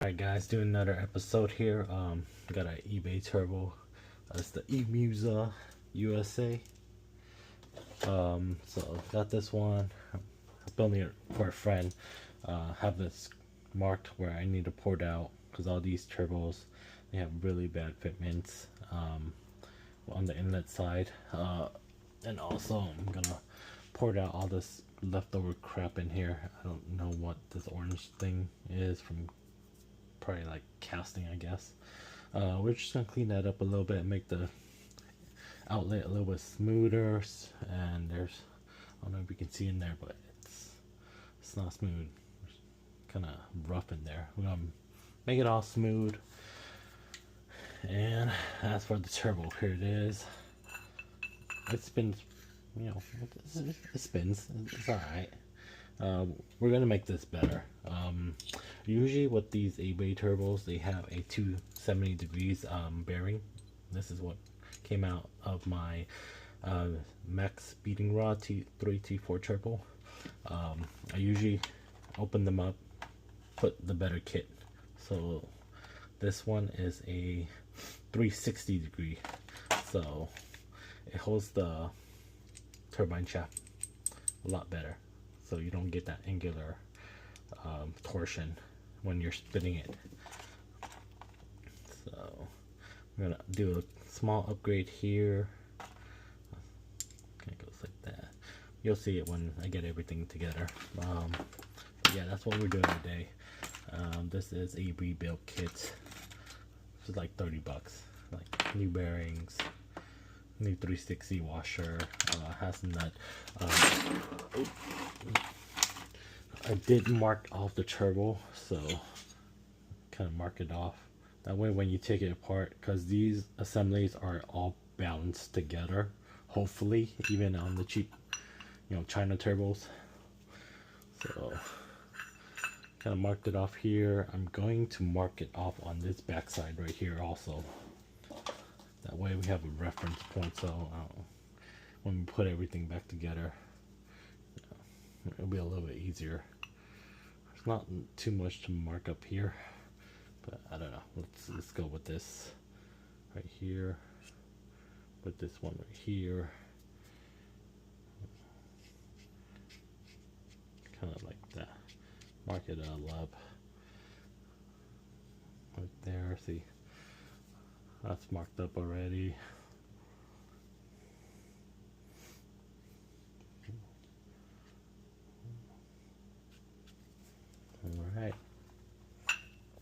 Alright guys, doing another episode here. Got an eBay turbo. It's the eMusa USA. So got this one. I'm building it for a friend. Have this marked where I need to pour it out because all these turbos, they have really bad fitments on the inlet side. And also I'm gonna pour out all this leftover crap in here. I don't know what this orange thing is from, probably like casting, I guess. We're just gonna clean that up a little bit and make the outlet a little bit smoother. And there's, I don't know if you can see in there, but it's not smooth. It's kind of rough in there. We're gonna make it all smooth. And as for the turbo, here it is. It spins, you know, it spins. It's all right. We're gonna make this better. Usually with these eBay turbos, they have a 270 degrees bearing. This is what came out of my Max Beating Rod T3 T4 turbo. I usually open them up, put the better kit. So this one is a 360 degree, so it holds the turbine shaft a lot better, so you don't get that angular torsion when you're spinning it. So I'm gonna do a small upgrade here. It goes like that. You'll see it when I get everything together. Yeah, that's what we're doing today. This is a rebuild kit. This is like 30 bucks. Like new bearings, new 360 washer, has a nut. I did mark off the turbo, so kind of mark it off. That way when you take it apart, because these assemblies are all balanced together, hopefully, even on the cheap, you know, China turbos. So kind of marked it off here. I'm going to mark it off on this backside right here also. That way we have a reference point, so when we put everything back together, it'll be a little bit easier. There's not too much to mark up here, but I don't know. Let's go with this right here. Put this one right here. Kind of like that. Mark it all up. Right there. See, that's marked up already.